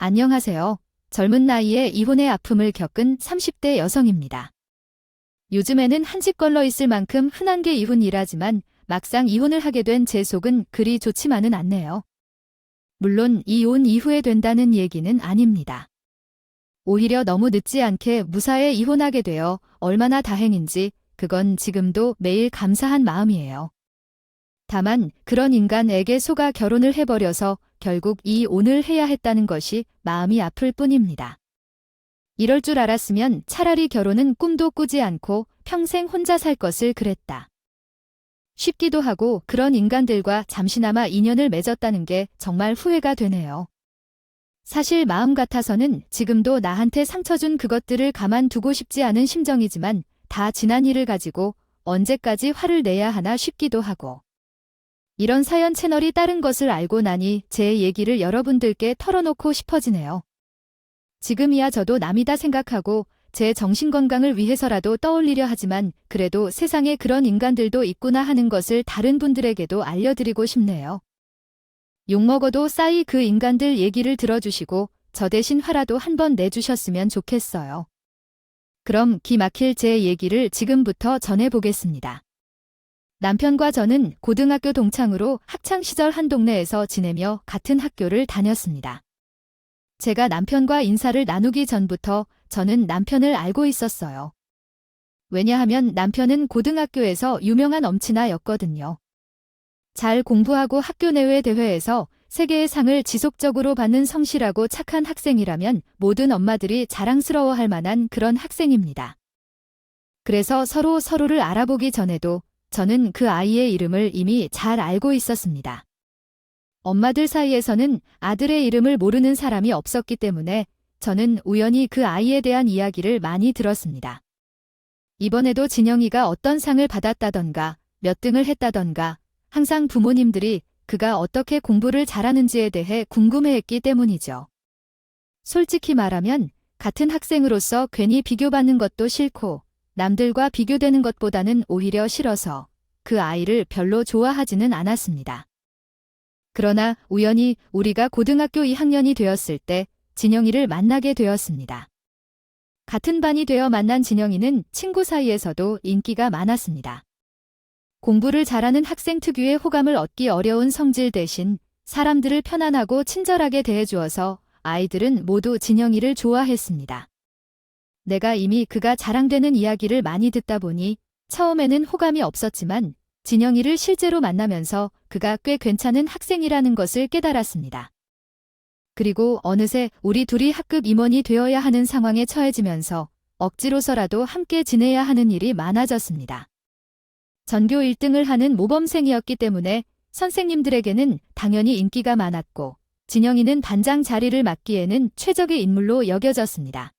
안녕하세요. 젊은 나이에 이혼의 아픔을 겪은 30대 여성입니다. 요즘에는 한집 걸러 있을 만큼 흔한 게 이혼이라지만 막상 이혼을 하게 된 제 속은 그리 좋지만은 않네요. 물론 이혼 이후에 된다는 얘기는 아닙니다. 오히려 너무 늦지 않게 무사히 이혼하게 되어 얼마나 다행인지 그건 지금도 매일 감사한 마음이에요. 다만 그런 인간에게 속아 결혼을 해버려서 결국 이혼을 해야 했다는 것이 마음이 아플 뿐입니다. 이럴 줄 알았으면 차라리 결혼은 꿈도 꾸지 않고 평생 혼자 살 것을 그랬다. 싶기도 하고 그런 인간들과 잠시나마 인연을 맺었다는 게 정말 후회가 되네요. 사실 마음 같아서는 지금도 나한테 상처 준 그것들을 가만두고 싶지 않은 심정이지만 다 지난 일을 가지고 언제까지 화를 내야 하나 싶기도 하고. 이런 사연 채널이 따른 것을 알고 나니 제 얘기를 여러분들께 털어놓고 싶어지네요. 지금이야 저도 남이다 생각하고 제 정신건강을 위해서라도 떠올리려 하지만 그래도 세상에 그런 인간들도 있구나 하는 것을 다른 분들에게도 알려드리고 싶네요. 욕먹어도 싸이 그 인간들 얘기를 들어주시고 저 대신 화라도 한번 내주셨으면 좋겠어요. 그럼 기막힐 제 얘기를 지금부터 전해보겠습니다. 남편과 저는 고등학교 동창으로 학창시절 한 동네에서 지내며 같은 학교를 다녔습니다. 제가 남편과 인사를 나누기 전부터 저는 남편을 알고 있었어요. 왜냐하면 남편은 고등학교에서 유명한 엄친아였거든요. 잘 공부하고 학교 내외 대회에서 세계의 상을 지속적으로 받는 성실하고 착한 학생이라면 모든 엄마들이 자랑스러워할 만한 그런 학생입니다. 그래서 서로를 알아보기 전에도 저는 그 아이의 이름을 이미 잘 알고 있었습니다. 엄마들 사이에서는 아들의 이름을 모르는 사람이 없었기 때문에 저는 우연히 그 아이에 대한 이야기를 많이 들었습니다. 이번에도 진영이가 어떤 상을 받았다던가 몇 등을 했다던가 항상 부모님들이 그가 어떻게 공부를 잘하는지에 대해 궁금해했기 때문이죠. 솔직히 말하면 같은 학생으로서 괜히 비교받는 것도 싫고 남들과 비교되는 것보다는 오히려 싫어서 그 아이를 별로 좋아하지는 않았습니다. 그러나 우연히 우리가 고등학교 2학년이 되었을 때 진영이를 만나게 되었습니다. 같은 반이 되어 만난 진영이는 친구 사이에서도 인기가 많았습니다. 공부를 잘하는 학생 특유의 호감을 얻기 어려운 성질 대신 사람들을 편안하고 친절하게 대해주어서 아이들은 모두 진영이를 좋아했습니다. 내가 이미 그가 자랑되는 이야기를 많이 듣다 보니 처음에는 호감이 없었지만 진영이를 실제로 만나면서 그가 꽤 괜찮은 학생이라는 것을 깨달았습니다. 그리고 어느새 우리 둘이 학급 임원이 되어야 하는 상황에 처해지면서 억지로서라도 함께 지내야 하는 일이 많아졌습니다. 전교 1등을 하는 모범생이었기 때문에 선생님들에게는 당연히 인기가 많았고 진영이는 반장 자리를 맡기에는 최적의 인물로 여겨졌습니다.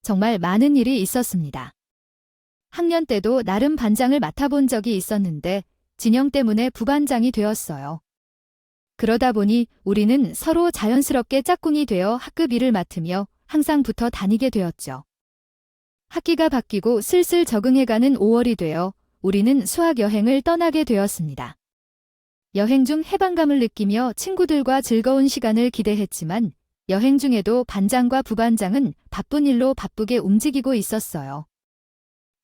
정말 많은 일이 있었습니다. 학년 때도 나름 반장을 맡아본 적이 있었는데 진영 때문에 부반장이 되었어요. 그러다 보니 우리는 서로 자연스럽게 짝꿍이 되어 학급 일을 맡으며 항상 붙어 다니게 되었죠. 학기가 바뀌고 슬슬 적응해가는 5월이 되어 우리는 수학여행을 떠나게 되었습니다. 여행 중 해방감을 느끼며 친구들과 즐거운 시간을 기대했지만 여행 중에도 반장과 부반장은 바쁜 일로 바쁘게 움직이고 있었어요.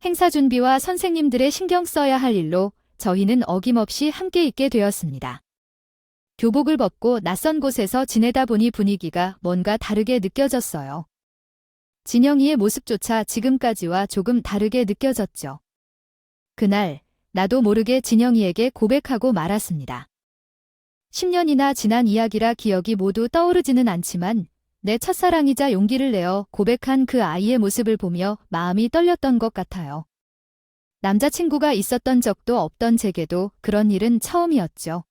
행사 준비와 선생님들의 신경 써야 할 일로 저희는 어김없이 함께 있게 되었습니다. 교복을 벗고 낯선 곳에서 지내다 보니 분위기가 뭔가 다르게 느껴졌어요. 진영이의 모습조차 지금까지와 조금 다르게 느껴졌죠. 그날 나도 모르게 진영이에게 고백하고 말았습니다. 10년이나 지난 이야기라 기억이 모두 떠오르지는 않지만 내 첫사랑이자 용기를 내어 고백한 그 아이의 모습을 보며 마음이 떨렸던 것 같아요. 남자친구가 있었던 적도 없던 제게도 그런 일은 처음이었죠.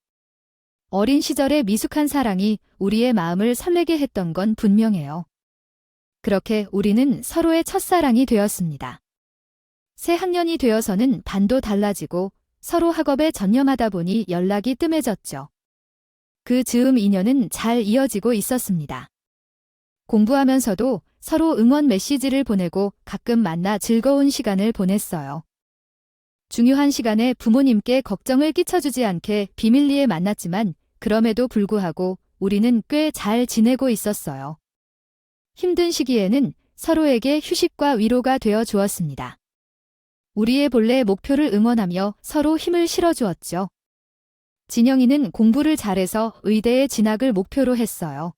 어린 시절의 미숙한 사랑이 우리의 마음을 설레게 했던 건 분명해요. 그렇게 우리는 서로의 첫사랑이 되었습니다. 새 학년이 되어서는 반도 달라지고 서로 학업에 전념하다 보니 연락이 뜸해졌죠. 그 즈음 인연은 잘 이어지고 있었습니다. 공부하면서도 서로 응원 메시지를 보내고 가끔 만나 즐거운 시간을 보냈어요. 중요한 시간에 부모님께 걱정을 끼쳐주지 않게 비밀리에 만났지만 그럼에도 불구하고 우리는 꽤 잘 지내고 있었어요. 힘든 시기에는 서로에게 휴식과 위로가 되어 주었습니다. 우리의 본래 목표를 응원하며 서로 힘을 실어주었죠. 진영이는 공부를 잘해서 의대에 진학을 목표로 했어요.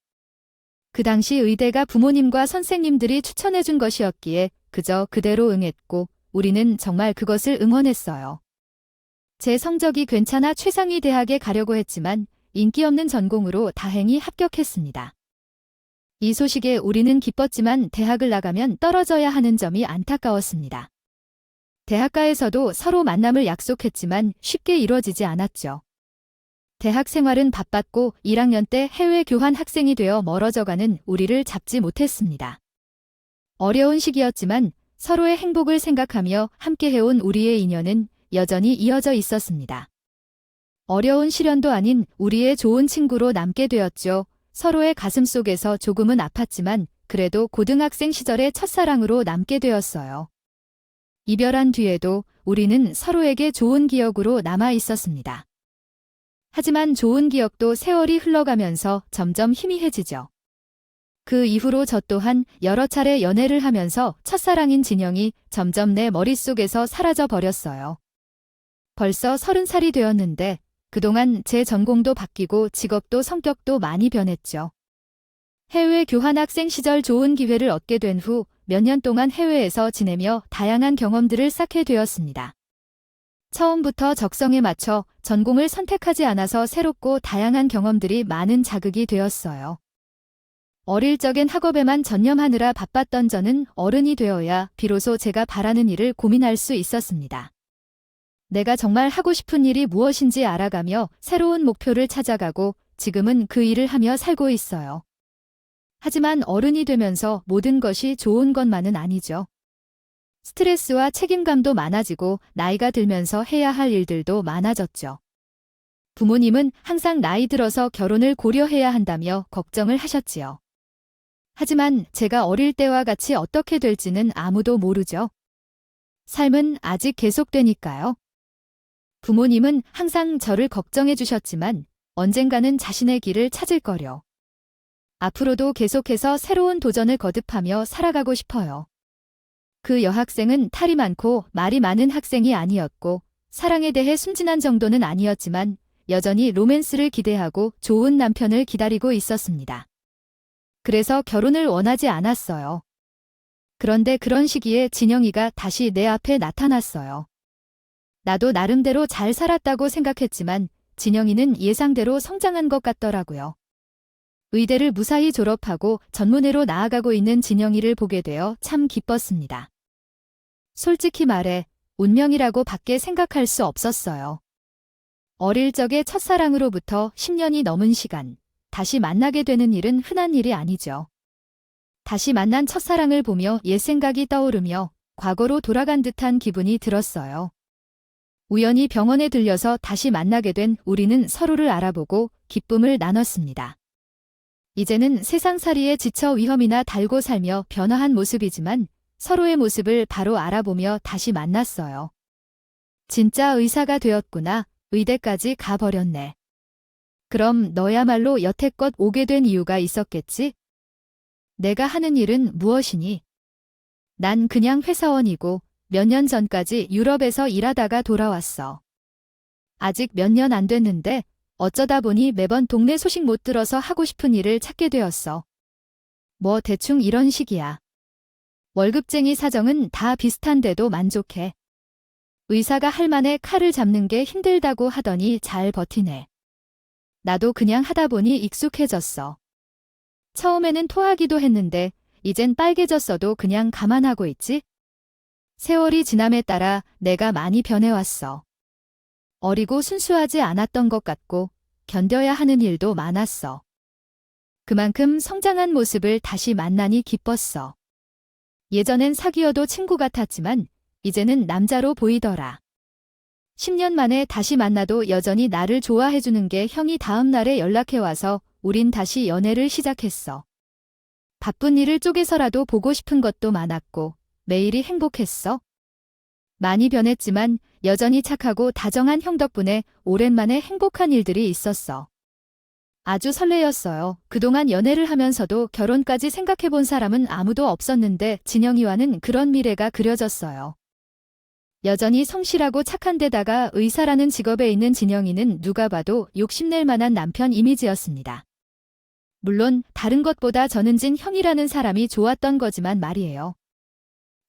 그 당시 의대가 부모님과 선생님들이 추천해준 것이었기에 그저 그대로 응했고 우리는 정말 그것을 응원했어요. 제 성적이 괜찮아 최상위 대학에 가려고 했지만 인기 없는 전공으로 다행히 합격했습니다. 이 소식에 우리는 기뻤지만 대학을 나가면 떨어져야 하는 점이 안타까웠습니다. 대학가에서도 서로 만남을 약속했지만 쉽게 이루어지지 않았죠. 대학 생활은 바빴고 1학년 때 해외 교환 학생이 되어 멀어져가는 우리를 잡지 못했습니다. 어려운 시기였지만 서로의 행복을 생각하며 함께 해온 우리의 인연은 여전히 이어져 있었습니다. 어려운 시련도 아닌 우리의 좋은 친구로 남게 되었죠. 서로의 가슴 속에서 조금은 아팠지만 그래도 고등학생 시절의 첫사랑으로 남게 되었어요. 이별한 뒤에도 우리는 서로에게 좋은 기억으로 남아 있었습니다. 하지만 좋은 기억도 세월이 흘러가면서 점점 희미해지죠. 그 이후로 저 또한 여러 차례 연애를 하면서 첫사랑인 진영이 점점 내 머릿속에서 사라져 버렸어요. 벌써 30살이 되었는데 그동안 제 전공도 바뀌고 직업도 성격도 많이 변했죠. 해외 교환학생 시절 좋은 기회를 얻게 된 후 몇 년 동안 해외에서 지내며 다양한 경험들을 쌓게 되었습니다. 처음부터 적성에 맞춰 전공을 선택하지 않아서 새롭고 다양한 경험들이 많은 자극이 되었어요. 어릴 적엔 학업에만 전념하느라 바빴던 저는 어른이 되어야 비로소 제가 바라는 일을 고민할 수 있었습니다. 내가 정말 하고 싶은 일이 무엇인지 알아가며 새로운 목표를 찾아가고 지금은 그 일을 하며 살고 있어요. 하지만 어른이 되면서 모든 것이 좋은 것만은 아니죠. 스트레스와 책임감도 많아지고 나이가 들면서 해야 할 일들도 많아졌죠. 부모님은 항상 나이 들어서 결혼을 고려해야 한다며 걱정을 하셨지요. 하지만 제가 어릴 때와 같이 어떻게 될지는 아무도 모르죠. 삶은 아직 계속되니까요. 부모님은 항상 저를 걱정해 주셨지만 언젠가는 자신의 길을 찾을 거려. 앞으로도 계속해서 새로운 도전을 거듭하며 살아가고 싶어요. 그 여학생은 탈이 많고 말이 많은 학생이 아니었고 사랑에 대해 순진한 정도는 아니었지만 여전히 로맨스를 기대하고 좋은 남편을 기다리고 있었습니다. 그래서 결혼을 원하지 않았어요. 그런데 그런 시기에 진영이가 다시 내 앞에 나타났어요. 나도 나름대로 잘 살았다고 생각했지만 진영이는 예상대로 성장한 것 같더라고요. 의대를 무사히 졸업하고 전문의로 나아가고 있는 진영이를 보게 되어 참 기뻤습니다. 솔직히 말해 운명이라고 밖에 생각할 수 없었어요. 어릴 적의 첫사랑으로부터 10년이 넘은 시간, 다시 만나게 되는 일은 흔한 일이 아니죠. 다시 만난 첫사랑을 보며 옛 생각이 떠오르며 과거로 돌아간 듯한 기분이 들었어요. 우연히 병원에 들려서 다시 만나게 된 우리는 서로를 알아보고 기쁨을 나눴습니다. 이제는 세상살이에 지쳐 위험이나 달고 살며 변화한 모습이지만 서로의 모습을 바로 알아보며 다시 만났어요. 진짜 의사가 되었구나. 의대까지 가버렸네. 그럼 너야말로 여태껏 오게 된 이유가 있었겠지? 내가 하는 일은 무엇이니? 난 그냥 회사원이고 몇 년 전까지 유럽에서 일하다가 돌아왔어. 아직 몇 년 안 됐는데 어쩌다 보니 매번 동네 소식 못 들어서 하고 싶은 일을 찾게 되었어. 뭐 대충 이런 식이야. 월급쟁이 사정은 다 비슷한데도 만족해. 의사가 할 만해 칼을 잡는 게 힘들다고 하더니 잘 버티네. 나도 그냥 하다 보니 익숙해졌어. 처음에는 토하기도 했는데 이젠 빨개졌어도 그냥 감안하고 있지? 세월이 지남에 따라 내가 많이 변해왔어. 어리고 순수하지 않았던 것 같고 견뎌야 하는 일도 많았어. 그만큼 성장한 모습을 다시 만나니 기뻤어. 예전엔 사귀어도 친구 같았지만 이제는 남자로 보이더라. 10년 만에 다시 만나도 여전히 나를 좋아해주는 게 형이 다음 날에 연락해와서 우린 다시 연애를 시작했어. 바쁜 일을 쪼개서라도 보고 싶은 것도 많았고 매일이 행복했어. 많이 변했지만 여전히 착하고 다정한 형 덕분에 오랜만에 행복한 일들이 있었어. 아주 설레였어요. 그동안 연애를 하면서도 결혼까지 생각해본 사람은 아무도 없었는데 진영이와는 그런 미래가 그려졌어요. 여전히 성실하고 착한 데다가 의사라는 직업에 있는 진영이는 누가 봐도 욕심낼 만한 남편 이미지였습니다. 물론 다른 것보다 전은진 형이라는 사람이 좋았던 거지만 말이에요.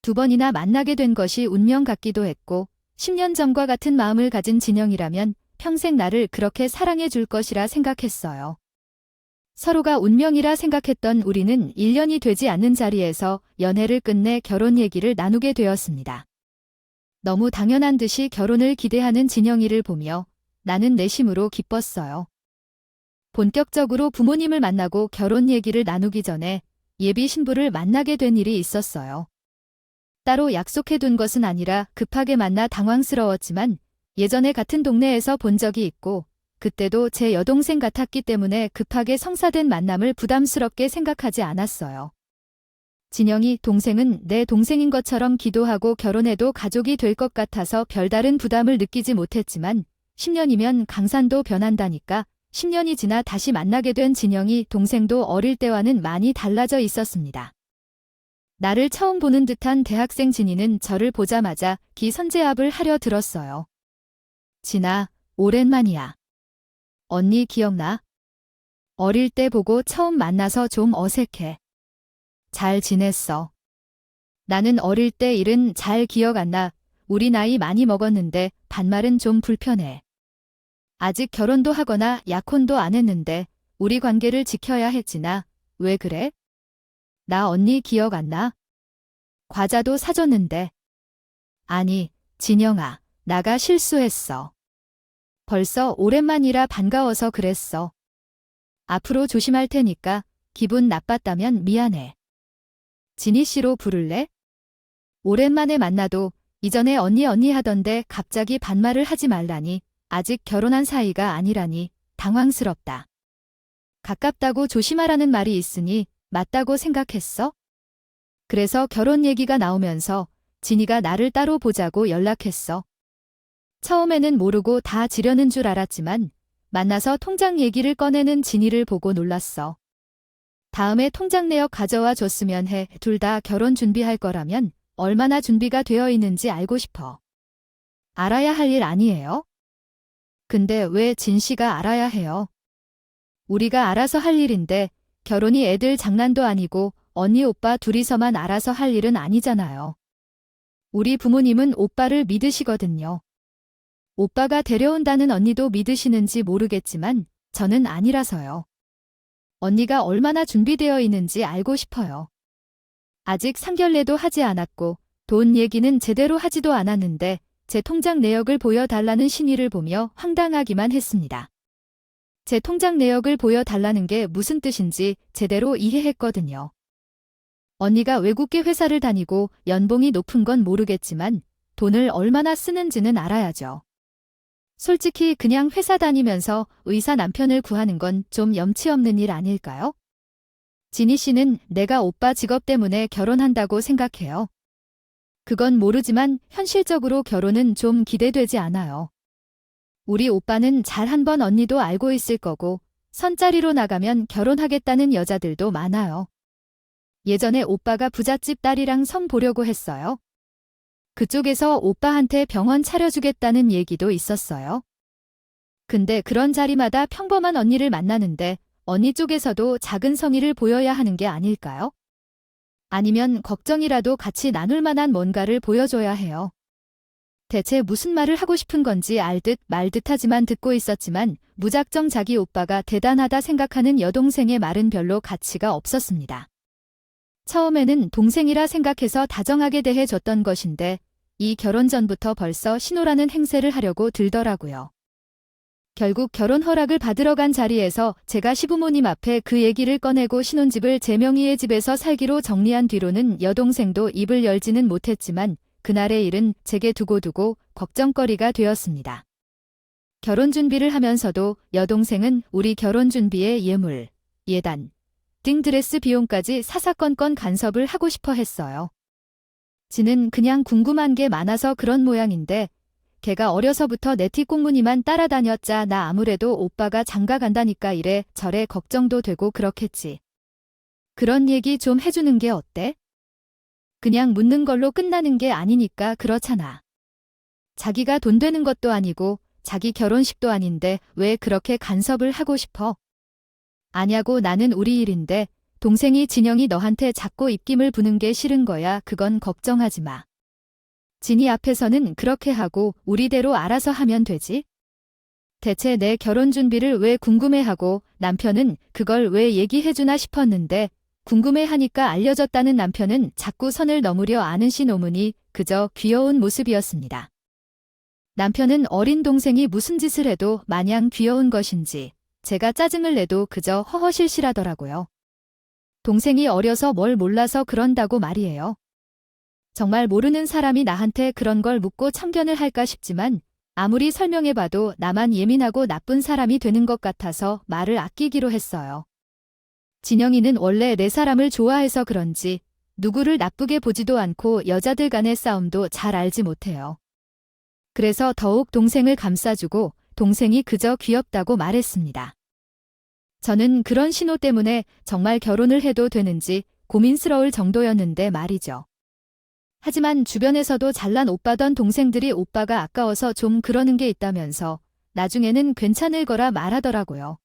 2번이나 만나게 된 것이 운명 같기도 했고 10년 전과 같은 마음을 가진 진영이라면 평생 나를 그렇게 사랑해 줄 것이라 생각했어요. 서로가 운명이라 생각했던 우리는 1년이 되지 않는 자리에서 연애를 끝내 결혼 얘기를 나누게 되었습니다. 너무 당연한 듯이 결혼을 기대하는 진영이를 보며 나는 내심으로 기뻤어요. 본격적으로 부모님을 만나고 결혼 얘기를 나누기 전에 예비 신부를 만나게 된 일이 있었어요. 따로 약속해둔 것은 아니라 급하게 만나 당황스러웠지만 예전에 같은 동네에서 본 적이 있고 그때도 제 여동생 같았기 때문에 급하게 성사된 만남을 부담스럽게 생각하지 않았어요. 진영이 동생은 내 동생인 것처럼 기도하고 결혼해도 가족이 될 것 같아서 별다른 부담을 느끼지 못했지만 10년이면 강산도 변한다니까 10년이 지나 다시 만나게 된 진영이 동생도 어릴 때와는 많이 달라져 있었습니다. 나를 처음 보는 듯한 대학생 진이는 저를 보자마자 기선제압을 하려 들었어요. 진아, 오랜만이야. 언니 기억나? 어릴 때 보고 처음 만나서 좀 어색해. 잘 지냈어. 나는 어릴 때 일은 잘 기억 안 나. 우리 나이 많이 먹었는데 반말은 좀 불편해. 아직 결혼도 하거나 약혼도 안 했는데 우리 관계를 지켜야 했지나. 왜 그래? 나 언니 기억 안 나? 과자도 사줬는데. 아니, 진영아, 나가 실수했어. 벌써 오랜만이라 반가워서 그랬어. 앞으로 조심할 테니까 기분 나빴다면 미안해. 진희 씨로 부를래? 오랜만에 만나도 이전에 언니 하던데 갑자기 반말을 하지 말라니. 아직 결혼한 사이가 아니라니 당황스럽다. 가깝다고 조심하라는 말이 있으니 맞다고 생각했어? 그래서 결혼 얘기가 나오면서 진희가 나를 따로 보자고 연락했어. 처음에는 모르고 다 지려는 줄 알았지만 만나서 통장 얘기를 꺼내는 진희를 보고 놀랐어. 다음에 통장 내역 가져와 줬으면 해. 둘 다 결혼 준비할 거라면 얼마나 준비가 되어 있는지 알고 싶어. 알아야 할 일 아니에요? 근데 왜 진 씨가 알아야 해요? 우리가 알아서 할 일인데 결혼이 애들 장난도 아니고 언니 오빠 둘이서만 알아서 할 일은 아니잖아요. 우리 부모님은 오빠를 믿으시거든요. 오빠가 데려온다는 언니도 믿으시는지 모르겠지만 저는 아니라서요. 언니가 얼마나 준비되어 있는지 알고 싶어요. 아직 상견례도 하지 않았고 돈 얘기는 제대로 하지도 않았는데 제 통장 내역을 보여달라는 신의를 보며 황당하기만 했습니다. 제 통장 내역을 보여달라는 게 무슨 뜻인지 제대로 이해했거든요. 언니가 외국계 회사를 다니고 연봉이 높은 건 모르겠지만 돈을 얼마나 쓰는지는 알아야죠. 솔직히 그냥 회사 다니면서 의사 남편을 구하는 건 좀 염치 없는 일 아닐까요? 진희 씨는 내가 오빠 직업 때문에 결혼한다고 생각해요. 그건 모르지만 현실적으로 결혼은 좀 기대되지 않아요. 우리 오빠는 잘 한 번 언니도 알고 있을 거고 선자리로 나가면 결혼하겠다는 여자들도 많아요. 예전에 오빠가 부잣집 딸이랑 선 보려고 했어요. 그쪽에서 오빠한테 병원 차려주겠다는 얘기도 있었어요. 근데 그런 자리마다 평범한 언니를 만나는데 언니 쪽에서도 작은 성의를 보여야 하는 게 아닐까요? 아니면 걱정이라도 같이 나눌 만한 뭔가를 보여줘야 해요. 대체 무슨 말을 하고 싶은 건지 알듯 말듯 하지만 듣고 있었지만 무작정 자기 오빠가 대단하다 생각하는 여동생의 말은 별로 가치가 없었습니다. 처음에는 동생이라 생각해서 다정하게 대해줬던 것인데 이 결혼 전부터 벌써 신호라는 행세를 하려고 들더라고요. 결국 결혼 허락을 받으러 간 자리에서 제가 시부모님 앞에 그 얘기를 꺼내고 신혼집을 제 명의의 집에서 살기로 정리한 뒤로는 여동생도 입을 열지는 못했지만 그날의 일은 제게 두고두고 걱정거리가 되었습니다. 결혼 준비를 하면서도 여동생은 우리 결혼 준비에 예물, 예단 등 드레스 비용까지 사사건건 간섭을 하고 싶어 했어요. 지는 그냥 궁금한 게 많아서 그런 모양인데 걔가 어려서부터 내 뒷공무니만 따라다녔자 나 아무래도 오빠가 장가 간다니까 이래 저래 걱정도 되고 그렇겠지. 그런 얘기 좀 해주는 게 어때? 그냥 묻는 걸로 끝나는 게 아니니까 그렇잖아. 자기가 돈 되는 것도 아니고 자기 결혼식도 아닌데 왜 그렇게 간섭을 하고 싶어? 아냐고 나는 우리 일인데 동생이 진영이 너한테 자꾸 입김을 부는 게 싫은 거야. 그건 걱정하지 마. 진이 앞에서는 그렇게 하고 우리대로 알아서 하면 되지. 대체 내 결혼 준비를 왜 궁금해하고 남편은 그걸 왜 얘기해주나 싶었는데 궁금해하니까 알려졌다는 남편은 자꾸 선을 넘으려 아는 신호문이 그저 귀여운 모습이었습니다. 남편은 어린 동생이 무슨 짓을 해도 마냥 귀여운 것인지 제가 짜증을 내도 그저 허허실실하더라고요. 동생이 어려서 뭘 몰라서 그런다고 말이에요. 정말 모르는 사람이 나한테 그런 걸 묻고 참견을 할까 싶지만 아무리 설명해봐도 나만 예민하고 나쁜 사람이 되는 것 같아서 말을 아끼기로 했어요. 진영이는 원래 내 사람을 좋아해서 그런지 누구를 나쁘게 보지도 않고 여자들 간의 싸움도 잘 알지 못해요. 그래서 더욱 동생을 감싸주고 동생이 그저 귀엽다고 말했습니다. 저는 그런 신호 때문에 정말 결혼을 해도 되는지 고민스러울 정도였는데 말이죠. 하지만 주변에서도 잘난 오빠던 동생들이 오빠가 아까워서 좀 그러는 게 있다면서 나중에는 괜찮을 거라 말하더라고요.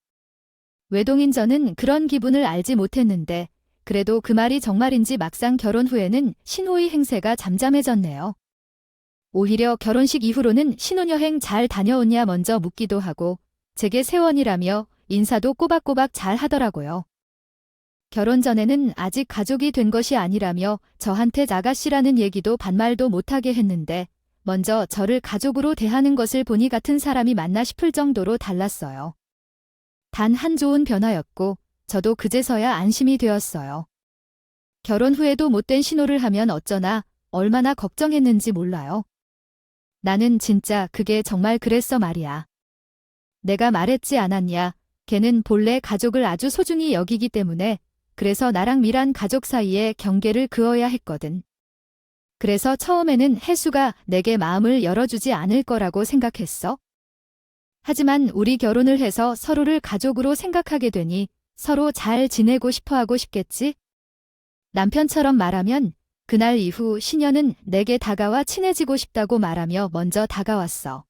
외동인 저는 그런 기분을 알지 못했는데 그래도 그 말이 정말인지 막상 결혼 후에는 신호의 행세가 잠잠해졌네요. 오히려 결혼식 이후로는 신혼여행 잘 다녀오냐 먼저 묻기도 하고 제게 세원이라며 인사도 꼬박꼬박 잘 하더라고요. 결혼 전에는 아직 가족이 된 것이 아니라며 저한테 아가씨라는 얘기도 반말도 못하게 했는데 먼저 저를 가족으로 대하는 것을 보니 같은 사람이 맞나 싶을 정도로 달랐어요. 단 한 좋은 변화였고 저도 그제서야 안심이 되었어요. 결혼 후에도 못된 신호를 하면 어쩌나 얼마나 걱정했는지 몰라요. 나는 진짜 그게 정말 그랬어 말이야. 내가 말했지 않았냐. 걔는 본래 가족을 아주 소중히 여기기 때문에 그래서 나랑 미란 가족 사이에 경계를 그어야 했거든. 그래서 처음에는 혜수가 내게 마음을 열어주지 않을 거라고 생각했어. 하지만 우리 결혼을 해서 서로를 가족으로 생각하게 되니 서로 잘 지내고 싶어 하고 싶겠지? 남편처럼 말하면 그날 이후 신녀는 내게 다가와 친해지고 싶다고 말하며 먼저 다가왔어.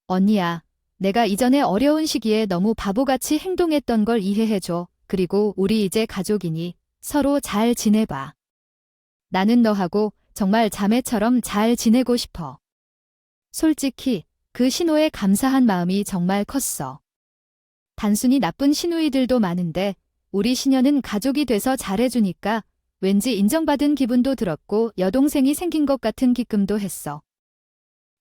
언니야, 내가 이전에 어려운 시기에 너무 바보같이 행동했던 걸 이해해줘. 그리고 우리 이제 가족이니 서로 잘 지내봐. 나는 너하고 정말 자매처럼 잘 지내고 싶어. 솔직히 그 신호에 감사한 마음이 정말 컸어. 단순히 나쁜 시누이들도 많은데 우리 시녀는 가족이 돼서 잘해주니까 왠지 인정받은 기분도 들었고 여동생이 생긴 것 같은 기쁨도 했어.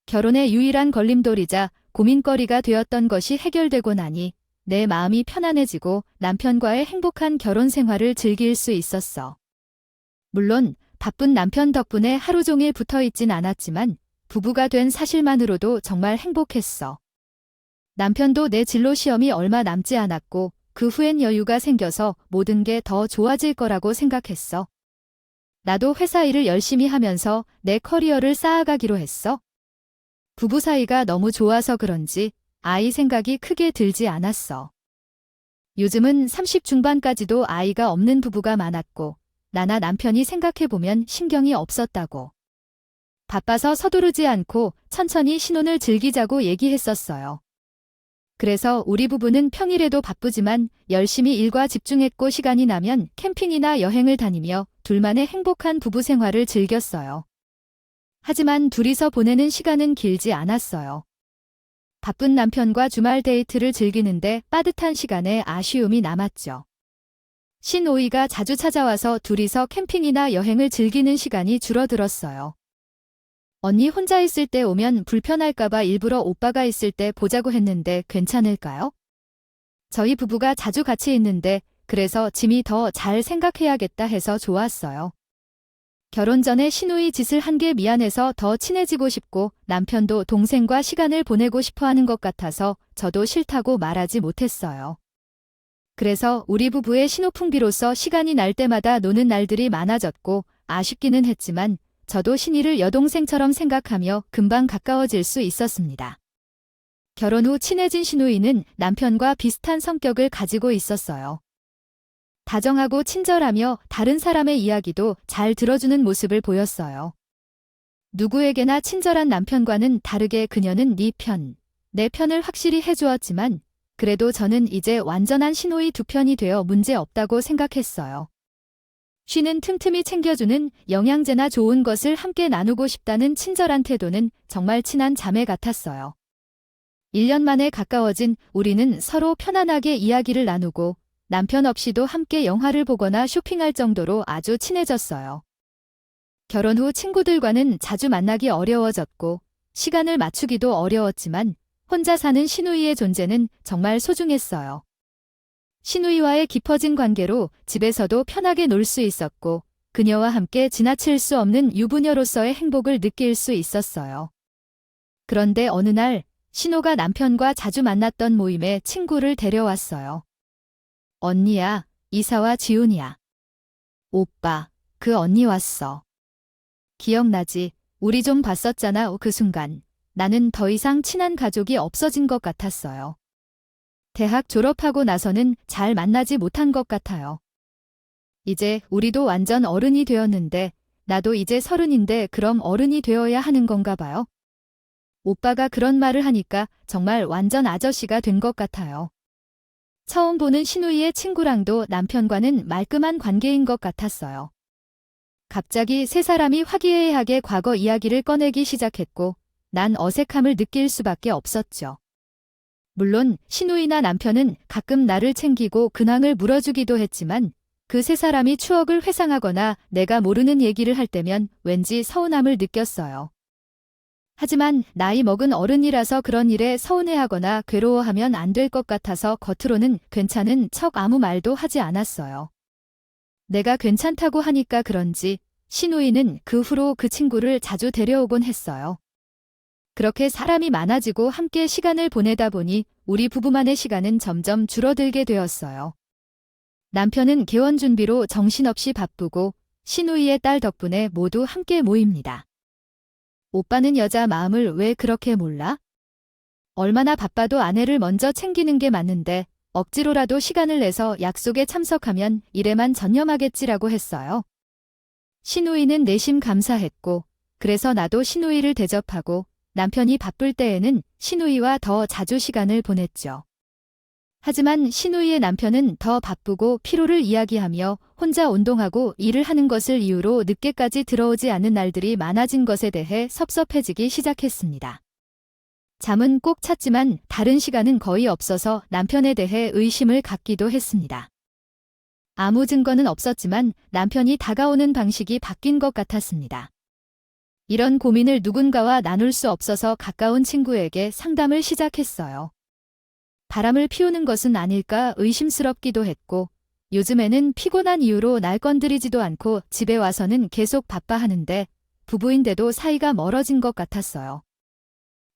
결혼의 유일한 걸림돌이자 고민거리가 되었던 것이 해결되고 나니 내 마음이 편안해지고 남편과의 행복한 결혼 생활을 즐길 수 있었어. 물론 바쁜 남편 덕분에 하루 종일 붙어있진 않았지만 부부가 된 사실만으로도 정말 행복했어. 남편도 내 진로 시험이 얼마 남지 않았고 그 후엔 여유가 생겨서 모든 게 더 좋아질 거라고 생각했어. 나도 회사 일을 열심히 하면서 내 커리어를 쌓아가기로 했어. 부부 사이가 너무 좋아서 그런지 아이 생각이 크게 들지 않았어. 요즘은 30 중반까지도 아이가 없는 부부가 많았고 나나 남편이 생각해보면 신경이 없었다고. 바빠서 서두르지 않고 천천히 신혼을 즐기자고 얘기했었어요. 그래서 우리 부부는 평일에도 바쁘지만 열심히 일과 집중했고 시간이 나면 캠핑이나 여행을 다니며 둘만의 행복한 부부 생활을 즐겼어요. 하지만 둘이서 보내는 시간은 길지 않았어요. 바쁜 남편과 주말 데이트를 즐기는데 빠듯한 시간에 아쉬움이 남았죠. 신오이가 자주 찾아와서 둘이서 캠핑이나 여행을 즐기는 시간이 줄어들었어요. 언니 혼자 있을 때 오면 불편할까봐 일부러 오빠가 있을 때 보자고 했는데 괜찮을까요? 저희 부부가 자주 같이 있는데 그래서 짐이 더 잘 생각해야겠다 해서 좋았어요. 결혼 전에 신우이 짓을 한 게 미안해서 더 친해지고 싶고 남편도 동생과 시간을 보내고 싶어 하는 것 같아서 저도 싫다고 말하지 못했어요. 그래서 우리 부부의 신호풍비로서 시간이 날 때마다 노는 날들이 많아졌고 아쉽기는 했지만 저도 신우이를 여동생처럼 생각하며 금방 가까워질 수 있었습니다. 결혼 후 친해진 신우이는 남편과 비슷한 성격을 가지고 있었어요. 다정하고 친절하며 다른 사람의 이야기도 잘 들어주는 모습을 보였어요. 누구에게나 친절한 남편과는 다르게 그녀는 네 편, 내 편을 확실히 해주었지만 그래도 저는 이제 완전한 신우이 두 편이 되어 문제없다고 생각했어요. 쉬는 틈틈이 챙겨주는 영양제나 좋은 것을 함께 나누고 싶다는 친절한 태도는 정말 친한 자매 같았어요. 1년 만에 가까워진 우리는 서로 편안하게 이야기를 나누고 남편 없이도 함께 영화를 보거나 쇼핑할 정도로 아주 친해졌어요. 결혼 후 친구들과는 자주 만나기 어려워졌고 시간을 맞추기도 어려웠지만 혼자 사는 신우이의 존재는 정말 소중했어요. 신우이와의 깊어진 관계로 집에서도 편하게 놀 수 있었고 그녀와 함께 지나칠 수 없는 유부녀로서의 행복을 느낄 수 있었어요. 그런데 어느 날 신우가 남편과 자주 만났던 모임에 친구를 데려왔어요. 언니야, 이사와 지훈이야. 오빠, 그 언니 왔어. 기억나지? 우리 좀 봤었잖아. 그 순간 나는 더 이상 친한 가족이 없어진 것 같았어요. 대학 졸업하고 나서는 잘 만나지 못한 것 같아요. 이제 우리도 완전 어른이 되었는데 나도 이제 30인데 그럼 어른이 되어야 하는 건가 봐요. 오빠가 그런 말을 하니까 정말 완전 아저씨가 된 것 같아요. 처음 보는 신우이의 친구랑도 남편과는 말끔한 관계인 것 같았어요. 갑자기 세 사람이 화기애애하게 과거 이야기를 꺼내기 시작했고 난 어색함을 느낄 수밖에 없었죠. 물론 신우이나 남편은 가끔 나를 챙기고 근황을 물어주기도 했지만 그 세 사람이 추억을 회상하거나 내가 모르는 얘기를 할 때면 왠지 서운함을 느꼈어요. 하지만 나이 먹은 어른이라서 그런 일에 서운해하거나 괴로워하면 안 될 것 같아서 겉으로는 괜찮은 척 아무 말도 하지 않았어요. 내가 괜찮다고 하니까 그런지 신우이는 그 후로 그 친구를 자주 데려오곤 했어요. 그렇게 사람이 많아지고 함께 시간을 보내다 보니 우리 부부만의 시간은 점점 줄어들게 되었어요. 남편은 개원 준비로 정신없이 바쁘고 신우이의 딸 덕분에 모두 함께 모입니다. 오빠는 여자 마음을 왜 그렇게 몰라? 얼마나 바빠도 아내를 먼저 챙기는 게 맞는데 억지로라도 시간을 내서 약속에 참석하면 일에만 전념하겠지라고 했어요. 신우이는 내심 감사했고 그래서 나도 신우이를 대접하고 남편이 바쁠 때에는 신우이와 더 자주 시간을 보냈죠. 하지만 신우이의 남편은 더 바쁘고 피로를 이야기하며 혼자 운동하고 일을 하는 것을 이유로 늦게까지 들어오지 않는 날들이 많아진 것에 대해 섭섭해지기 시작했습니다. 잠은 꼭 찼지만 다른 시간은 거의 없어서 남편에 대해 의심을 갖기도 했습니다. 아무 증거는 없었지만 남편이 다가오는 방식이 바뀐 것 같았습니다. 이런 고민을 누군가와 나눌 수 없어서 가까운 친구에게 상담을 시작했어요. 바람을 피우는 것은 아닐까 의심스럽기도 했고 요즘에는 피곤한 이유로 날 건드리지도 않고 집에 와서는 계속 바빠하는데 부부인데도 사이가 멀어진 것 같았어요.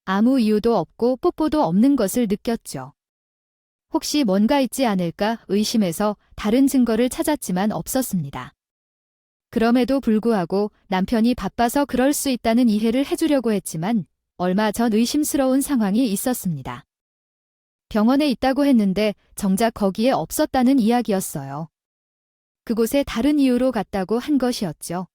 아무 이유도 없고 뽀뽀도 없는 것을 느꼈죠. 혹시 뭔가 있지 않을까 의심해서 다른 증거를 찾았지만 없었습니다. 그럼에도 불구하고 남편이 바빠서 그럴 수 있다는 이해를 해주려고 했지만 얼마 전 의심스러운 상황이 있었습니다. 병원에 있다고 했는데 정작 거기에 없었다는 이야기였어요. 그곳에 다른 이유로 갔다고 한 것이었죠.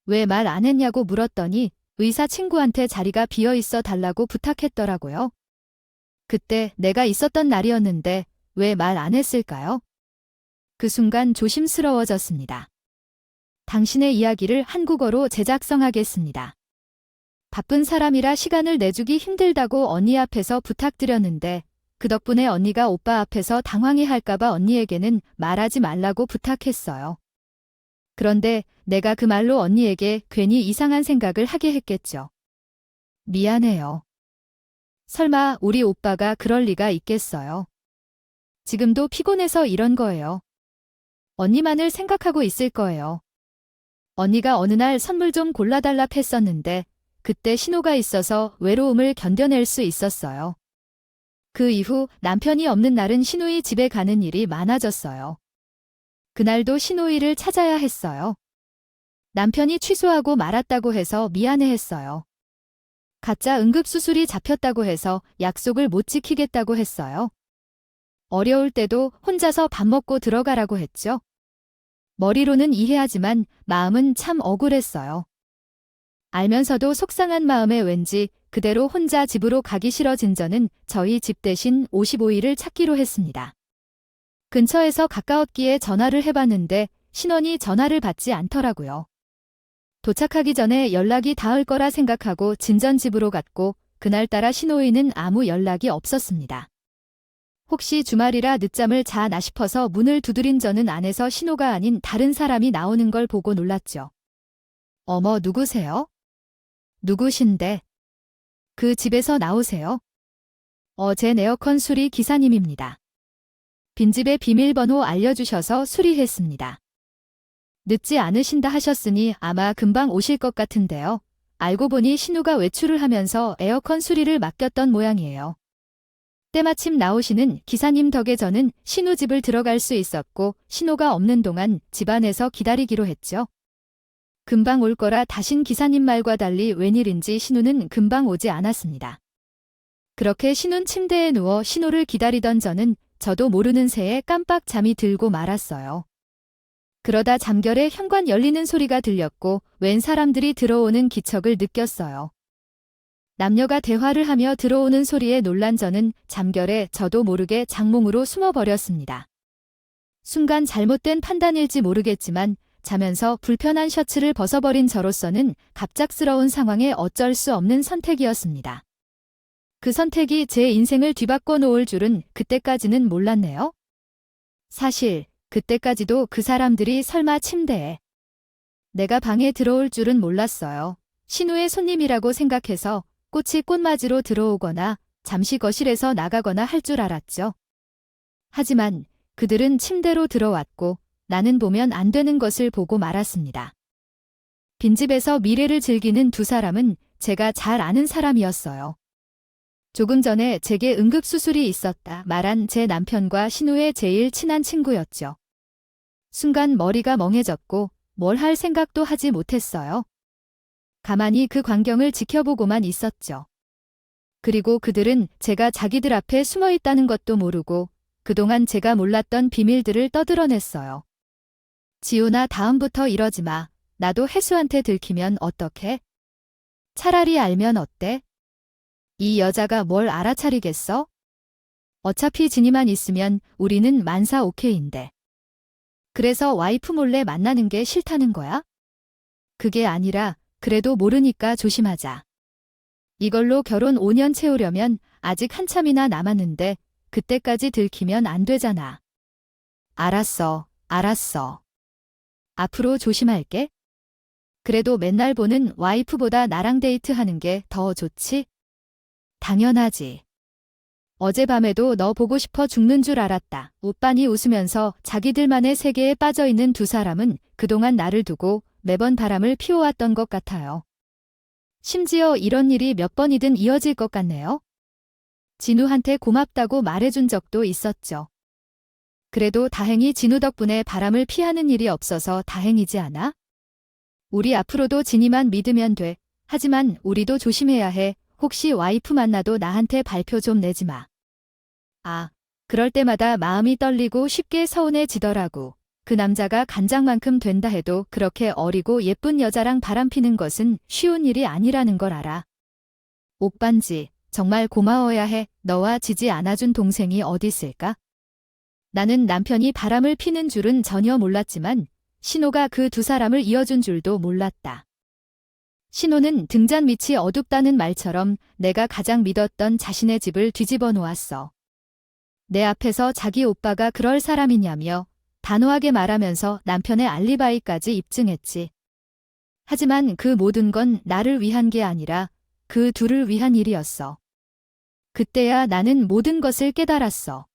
왜 말 안 했냐고 물었더니 의사 친구한테 자리가 비어 있어 달라고 부탁했더라고요. 그때 내가 있었던 날이었는데 왜 말 안 했을까요? 그 순간 조심스러워졌습니다. 당신의 이야기를 한국어로 재작성하겠습니다. 바쁜 사람이라 시간을 내주기 힘들다고 언니 앞에서 부탁드렸는데 그 덕분에 언니가 오빠 앞에서 당황해할까봐 언니에게는 말하지 말라고 부탁했어요. 그런데 내가 그 말로 언니에게 괜히 이상한 생각을 하게 했겠죠. 미안해요. 설마 우리 오빠가 그럴 리가 있겠어요. 지금도 피곤해서 이런 거예요. 언니만을 생각하고 있을 거예요. 언니가 어느 날 선물 좀 골라달라 했었는데 그때 신호가 있어서 외로움을 견뎌낼 수 있었어요. 그 이후 남편이 없는 날은 신우이 집에 가는 일이 많아졌어요. 그날도 신우이를 찾아야 했어요. 남편이 취소하고 말았다고 해서 미안해했어요. 가짜 응급수술이 잡혔다고 해서 약속을 못 지키겠다고 했어요. 어려울 때도 혼자서 밥 먹고 들어가라고 했죠. 머리로는 이해하지만 마음은 참 억울했어요. 알면서도 속상한 마음에 왠지 그대로 혼자 집으로 가기 싫어진 저는 저희 집 대신 55일을 찾기로 했습니다. 근처에서 가까웠기에 전화를 해봤는데 신원이 전화를 받지 않더라고요. 도착하기 전에 연락이 닿을 거라 생각하고 진전 집으로 갔고 그날따라 신호위는 아무 연락이 없었습니다. 혹시 주말이라 늦잠을 자나 싶어서 문을 두드린 저는 안에서 신호가 아닌 다른 사람이 나오는 걸 보고 놀랐죠. 어머, 누구세요? 누구신데? 그 집에서 나오세요. 제 에어컨 수리 기사님입니다. 빈집의 비밀번호 알려주셔서 수리했습니다. 늦지 않으신다 하셨으니 아마 금방 오실 것 같은데요. 알고 보니 신우가 외출을 하면서 에어컨 수리를 맡겼던 모양이에요. 때마침 나오시는 기사님 덕에 저는 신우 집을 들어갈 수 있었고 신호가 없는 동안 집 안에서 기다리기로 했죠. 금방 올 거라 다신 기사님 말과 달리 웬일인지 신우는 금방 오지 않았습니다. 그렇게 신우는 침대에 누워 신호를 기다리던 저도 모르는 새에 깜빡 잠이 들고 말았어요. 그러다 잠결에 현관 열리는 소리가 들렸고 웬 사람들이 들어오는 기척을 느꼈어요. 남녀가 대화를 하며 들어오는 소리에 놀란 저는 잠결에 저도 모르게 장몽으로 숨어버렸습니다. 순간 잘못된 판단일지 모르겠지만 자면서 불편한 셔츠를 벗어버린 저로서는 갑작스러운 상황에 어쩔 수 없는 선택이었습니다. 그 선택이 제 인생을 뒤바꿔 놓을 줄은 그때까지는 몰랐네요. 사실 그때까지도 그 사람들이 설마 침대에 내가 방에 들어올 줄은 몰랐어요. 신우의 손님이라고 생각해서 꽃이 꽃맞이로 들어오거나 잠시 거실에서 나가거나 할 줄 알았죠. 하지만 그들은 침대로 들어왔고 나는 보면 안 되는 것을 보고 말았습니다. 빈집에서 미래를 즐기는 두 사람은 제가 잘 아는 사람이었어요. 조금 전에 제게 응급수술이 있었다 말한 제 남편과 신우의 제일 친한 친구였죠. 순간 머리가 멍해졌고 뭘 할 생각도 하지 못했어요. 가만히 그 광경을 지켜보고만 있었죠. 그리고 그들은 제가 자기들 앞에 숨어 있다는 것도 모르고 그동안 제가 몰랐던 비밀들을 떠들어냈어요. 지훈아, 다음부터 이러지 마. 나도 혜수한테 들키면 어떡해? 차라리 알면 어때? 이 여자가 뭘 알아차리겠어? 어차피 진이만 있으면 우리는 만사 오케이인데. 그래서 와이프 몰래 만나는 게 싫다는 거야? 그게 아니라 그래도 모르니까 조심하자. 이걸로 결혼 5년 채우려면 아직 한참이나 남았는데 그때까지 들키면 안 되잖아. 알았어. 앞으로 조심할게. 그래도 맨날 보는 와이프보다 나랑 데이트하는 게 더 좋지? 당연하지. 어젯밤에도 너 보고 싶어 죽는 줄 알았다. 오빤히 웃으면서 자기들만의 세계에 빠져있는 두 사람은 그동안 나를 두고 매번 바람을 피워왔던 것 같아요. 심지어 이런 일이 몇 번이든 이어질 것 같네요. 진우한테 고맙다고 말해준 적도 있었죠. 그래도 다행히 진우 덕분에 바람을 피하는 일이 없어서 다행이지 않아? 우리 앞으로도 진이만 믿으면 돼. 하지만 우리도 조심해야 해. 혹시 와이프 만나도 나한테 발표 좀 내지 마. 그럴 때마다 마음이 떨리고 쉽게 서운해지더라고. 그 남자가 간장만큼 된다 해도 그렇게 어리고 예쁜 여자랑 바람피는 것은 쉬운 일이 아니라는 걸 알아. 옥반지, 정말 고마워야 해. 너와 지지 않아준 동생이 어디 있을까? 나는 남편이 바람을 피는 줄은 전혀 몰랐지만 신호가 그 두 사람을 이어준 줄도 몰랐다. 신호는 등잔 밑이 어둡다는 말처럼 내가 가장 믿었던 자신의 집을 뒤집어 놓았어. 내 앞에서 자기 오빠가 그럴 사람이냐며 단호하게 말하면서 남편의 알리바이까지 입증했지. 하지만 그 모든 건 나를 위한 게 아니라 그 둘을 위한 일이었어. 그때야 나는 모든 것을 깨달았어.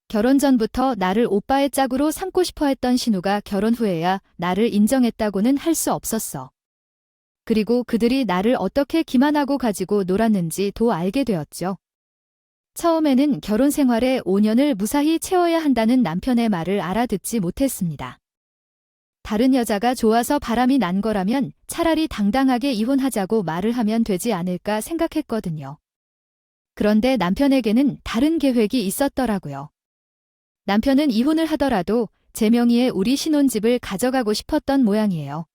결혼 전부터 나를 오빠의 짝으로 삼고 싶어 했던 신우가 결혼 후에야 나를 인정했다고는 할 수 없었어. 그리고 그들이 나를 어떻게 기만하고 가지고 놀았는지도 알게 되었죠. 처음에는 결혼 생활에 5년을 무사히 채워야 한다는 남편의 말을 알아듣지 못했습니다. 다른 여자가 좋아서 바람이 난 거라면 차라리 당당하게 이혼하자고 말을 하면 되지 않을까 생각했거든요. 그런데 남편에게는 다른 계획이 있었더라고요. 남편은 이혼을 하더라도 제 명의의 우리 신혼집을 가져가고 싶었던 모양이에요.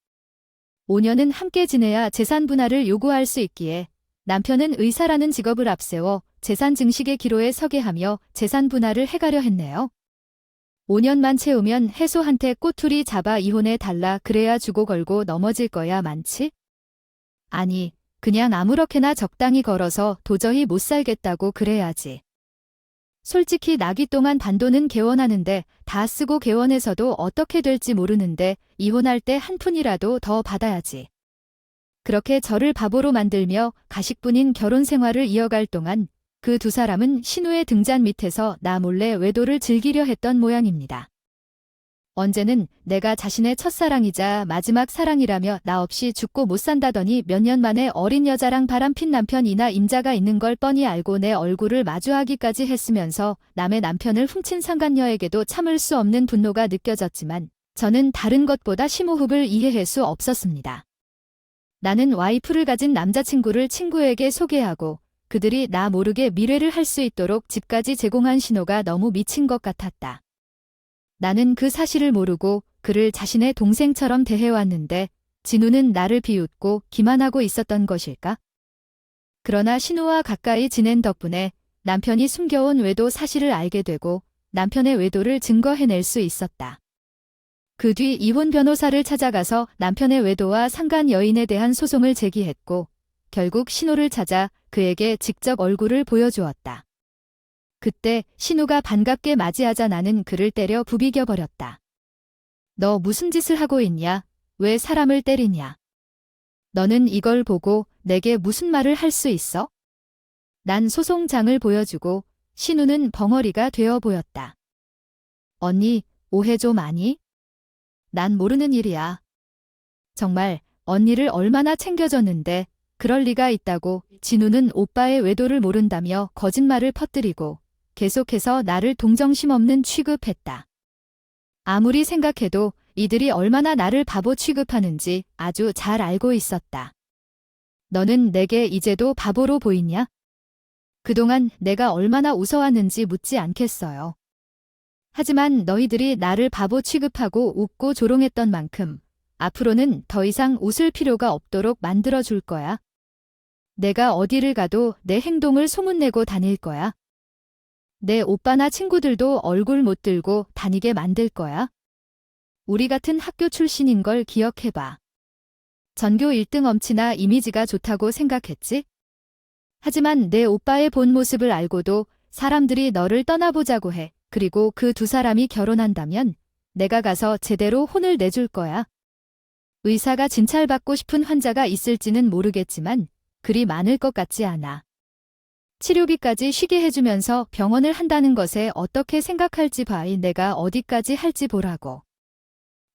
5년은 함께 지내야 재산 분할을 요구할 수 있기에 남편은 의사라는 직업을 앞세워 재산 증식의 기로에 서게 하며 재산 분할을 해가려 했네요. 5년만 채우면 해소한테 꼬투리 잡아 이혼해 달라 그래야 주고 걸고 넘어질 거야 많지? 아니, 그냥 아무렇게나 적당히 걸어서 도저히 못 살겠다고 그래야지. 솔직히 나기 동안 반도는 개원하는데 다 쓰고 개원해서도 어떻게 될지 모르는데 이혼할 때 한 푼이라도 더 받아야지. 그렇게 저를 바보로 만들며 가식뿐인 결혼 생활을 이어갈 동안 그 두 사람은 신우의 등잔 밑에서 나 몰래 외도를 즐기려 했던 모양입니다. 언제는 내가 자신의 첫사랑이자 마지막 사랑이라며 나 없이 죽고 못 산다더니 몇 년 만에 어린 여자랑 바람핀 남편이나 임자가 있는 걸 뻔히 알고 내 얼굴을 마주하기까지 했으면서 남의 남편을 훔친 상간녀에게도 참을 수 없는 분노가 느껴졌지만 저는 다른 것보다 심호흡을 이해할 수 없었습니다. 나는 와이프를 가진 남자친구를 친구에게 소개하고 그들이 나 모르게 미래를 할 수 있도록 집까지 제공한 신호가 너무 미친 것 같았다. 나는 그 사실을 모르고 그를 자신의 동생처럼 대해왔는데 진우는 나를 비웃고 기만하고 있었던 것일까? 그러나 신우와 가까이 지낸 덕분에 남편이 숨겨온 외도 사실을 알게 되고 남편의 외도를 증거해낼 수 있었다. 그 뒤 이혼 변호사를 찾아가서 남편의 외도와 상간 여인에 대한 소송을 제기했고 결국 신우를 찾아 그에게 직접 얼굴을 보여주었다. 그때 신우가 반갑게 맞이하자 나는 그를 때려 부비겨버렸다. 너 무슨 짓을 하고 있냐? 왜 사람을 때리냐? 너는 이걸 보고 내게 무슨 말을 할 수 있어? 난 소송장을 보여주고 신우는 벙어리가 되어 보였다. 언니, 오해 좀 아니? 난 모르는 일이야. 정말 언니를 얼마나 챙겨줬는데 그럴 리가 있다고. 진우는 오빠의 외도를 모른다며 거짓말을 퍼뜨리고 계속해서 나를 동정심 없는 취급했다. 아무리 생각해도 이들이 얼마나 나를 바보 취급하는지 아주 잘 알고 있었다. 너는 내게 이제도 바보로 보이냐? 그동안 내가 얼마나 웃어왔는지 묻지 않겠어요. 하지만 너희들이 나를 바보 취급하고 웃고 조롱했던 만큼 앞으로는 더 이상 웃을 필요가 없도록 만들어줄 거야. 내가 어디를 가도 내 행동을 소문내고 다닐 거야. 내 오빠나 친구들도 얼굴 못 들고 다니게 만들 거야. 우리 같은 학교 출신인 걸 기억해봐. 전교 1등 엄치나 이미지가 좋다고 생각했지? 하지만 내 오빠의 본 모습을 알고도 사람들이 너를 떠나보자고 해. 그리고 그 두 사람이 결혼한다면 내가 가서 제대로 혼을 내줄 거야. 의사가 진찰받고 싶은 환자가 있을지는 모르겠지만 그리 많을 것 같지 않아. 치료비까지 쉬게 해주면서 병원을 한다는 것에 어떻게 생각할지 봐이. 내가 어디까지 할지 보라고.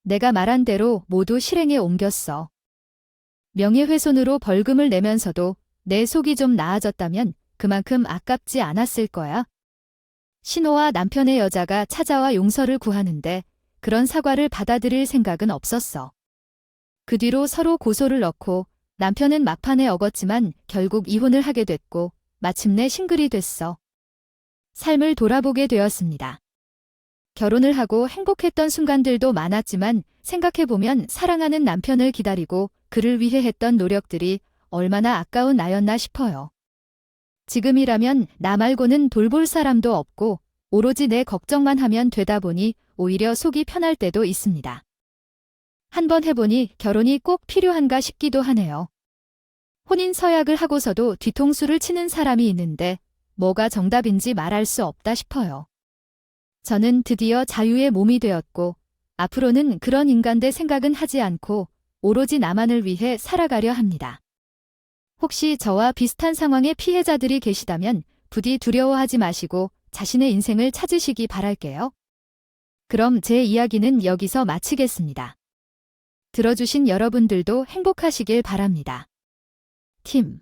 내가 말한 대로 모두 실행에 옮겼어. 명예훼손으로 벌금을 내면서도 내 속이 좀 나아졌다면 그만큼 아깝지 않았을 거야. 신호와 남편의 여자가 찾아와 용서를 구하는데 그런 사과를 받아들일 생각은 없었어. 그 뒤로 서로 고소를 넣고 남편은 막판에 억었지만 결국 이혼을 하게 됐고 마침내 싱글이 됐어. 삶을 돌아보게 되었습니다. 결혼을 하고 행복했던 순간들도 많았지만 생각해보면 사랑하는 남편을 기다리고 그를 위해 했던 노력들이 얼마나 아까운 나였나 싶어요. 지금이라면 나 말고는 돌볼 사람도 없고 오로지 내 걱정만 하면 되다 보니 오히려 속이 편할 때도 있습니다. 한번 해보니 결혼이 꼭 필요한가 싶기도 하네요. 혼인 서약을 하고서도 뒤통수를 치는 사람이 있는데 뭐가 정답인지 말할 수 없다 싶어요. 저는 드디어 자유의 몸이 되었고 앞으로는 그런 인간들 생각은 하지 않고 오로지 나만을 위해 살아가려 합니다. 혹시 저와 비슷한 상황의 피해자들이 계시다면 부디 두려워하지 마시고 자신의 인생을 찾으시기 바랄게요. 그럼 제 이야기는 여기서 마치겠습니다. 들어주신 여러분들도 행복하시길 바랍니다. 팀